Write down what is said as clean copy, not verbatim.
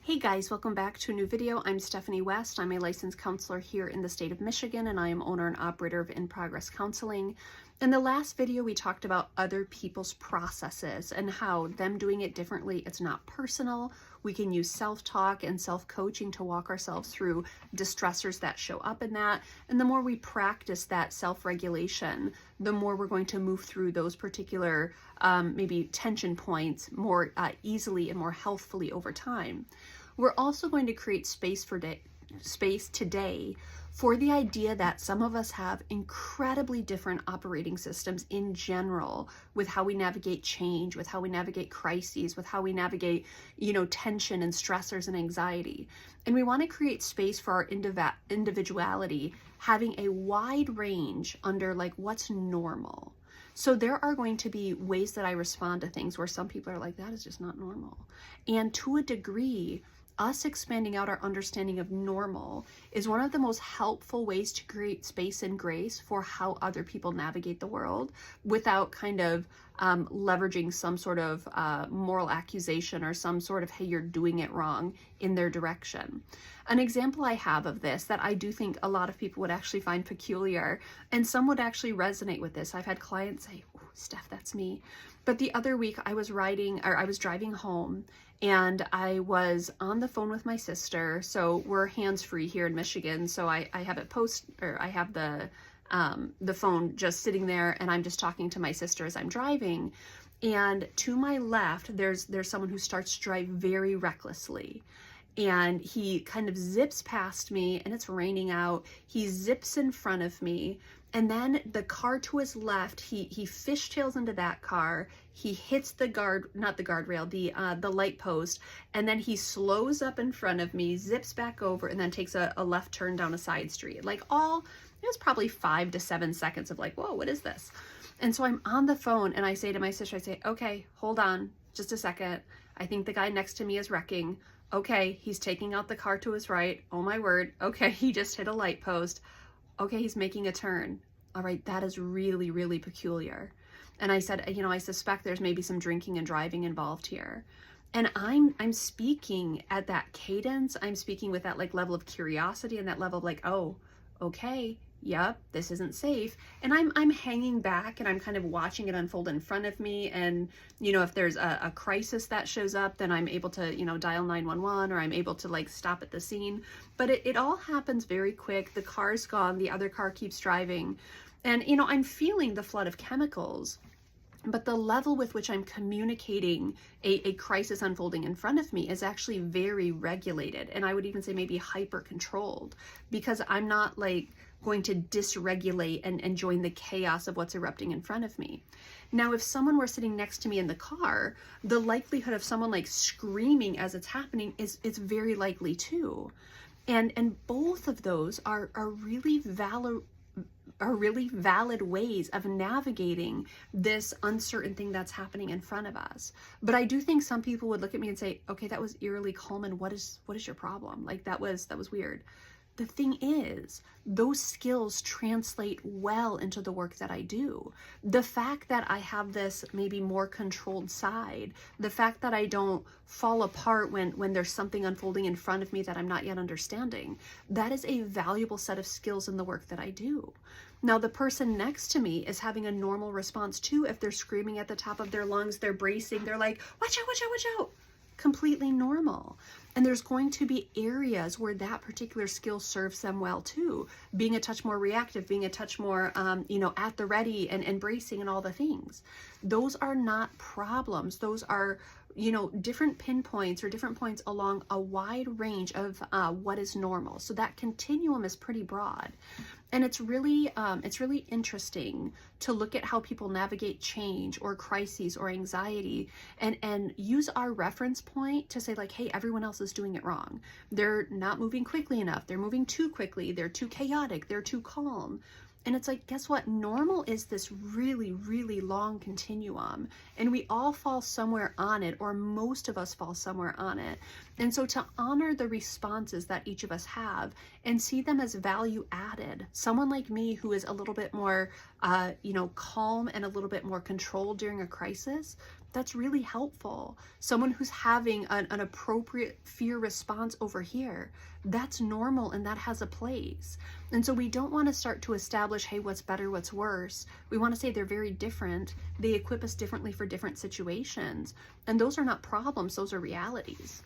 Hey guys, welcome back to a new video. I'm Stephanie West. I'm a licensed counselor here in the state of Michigan, and I am owner and operator of In Progress Counseling. In the last video, we talked about other people's processes and how them doing it differently, it's not personal. We can use self-talk and self-coaching to walk ourselves through distressors that show up in that. And the more we practice that self-regulation, the more we're going to move through those particular maybe tension points more easily and more healthfully over time. We're also going to create space today for the idea that some of us have incredibly different operating systems in general with how we navigate change, with how we navigate crises, with how we navigate, tension and stressors and anxiety. And we want to create space for our individuality, having a wide range under like what's normal. So there are going to be ways that I respond to things where some people are like, that is just not normal. And to a degree, us expanding out our understanding of normal is one of the most helpful ways to create space and grace for how other people navigate the world without kind of leveraging some sort of moral accusation or some sort of, hey, you're doing it wrong in their direction. An example I have of this that I do think a lot of people would actually find peculiar, and some would actually resonate with this. I've had clients say, oh, Steph, that's me. But the other week I was driving home, and I was on the phone with my sister. So we're hands-free here in Michigan. So I have it I have the phone just sitting there, and I'm just talking to my sister as I'm driving. And to my left, there's someone who starts to drive very recklessly. And he kind of zips past me, and it's raining out. He zips in front of me. And then the car to his left, he fishtails into that car. He hits the the light post, and then he slows up in front of me, zips back over, and then takes a left turn down a side street. It was probably 5 to 7 seconds of like, whoa, what is this? And so I'm on the phone, and I say to my sister, okay, hold on just a second. I think the guy next to me is wrecking. Okay, he's taking out the car to his right. Oh my word. Okay, he just hit a light post. Okay, he's making a turn. All right, that is really, really peculiar. And I said, I suspect there's maybe some drinking and driving involved here. And I'm speaking at that cadence. I'm speaking with that like level of curiosity and that level of like, oh, okay, yep, this isn't safe. And I'm hanging back, and I'm kind of watching it unfold in front of me. And, if there's a crisis that shows up, then I'm able to, dial 911, or I'm able to like stop at the scene. But it all happens very quick. The car's gone. The other car keeps driving. And, I'm feeling the flood of chemicals. But the level with which I'm communicating a crisis unfolding in front of me is actually very regulated. And I would even say maybe hyper controlled, because I'm not like going to dysregulate and join the chaos of what's erupting in front of me. Now, if someone were sitting next to me in the car, the likelihood of someone like screaming as it's happening it's very likely too. And both of those are really valid ways of navigating this uncertain thing that's happening in front of us. But I do think some people would look at me and say, okay, that was eerily calm, and what is your problem? Like that was weird. The thing is, those skills translate well into the work that I do. The fact that I have this maybe more controlled side, the fact that I don't fall apart when there's something unfolding in front of me that I'm not yet understanding, that is a valuable set of skills in the work that I do. Now, the person next to me is having a normal response too. If they're screaming at the top of their lungs, they're bracing, they're like, watch out, watch out, watch out. Completely normal. And there's going to be areas where that particular skill serves them well too. Being a touch more reactive, being a touch more, at the ready and bracing and all the things. Those are not problems. Those are, different pinpoints or different points along a wide range of what is normal. So that continuum is pretty broad. And it's really interesting to look at how people navigate change or crises or anxiety and use our reference point to say like, hey, everyone else is doing it wrong. They're not moving quickly enough. They're moving too quickly. They're too chaotic. They're too calm. And it's like, guess what? Normal is this really, really long continuum, and we all fall somewhere on it, or most of us fall somewhere on it. And so to honor the responses that each of us have and see them as value added, someone like me who is a little bit more, calm and a little bit more controlled during a crisis, That's really helpful. Someone who's having an appropriate fear response over here, that's normal and that has a place. And so we don't want to start to establish, hey, what's better, what's worse. We want to say they're very different. They equip us differently for different situations. And those are not problems, those are realities.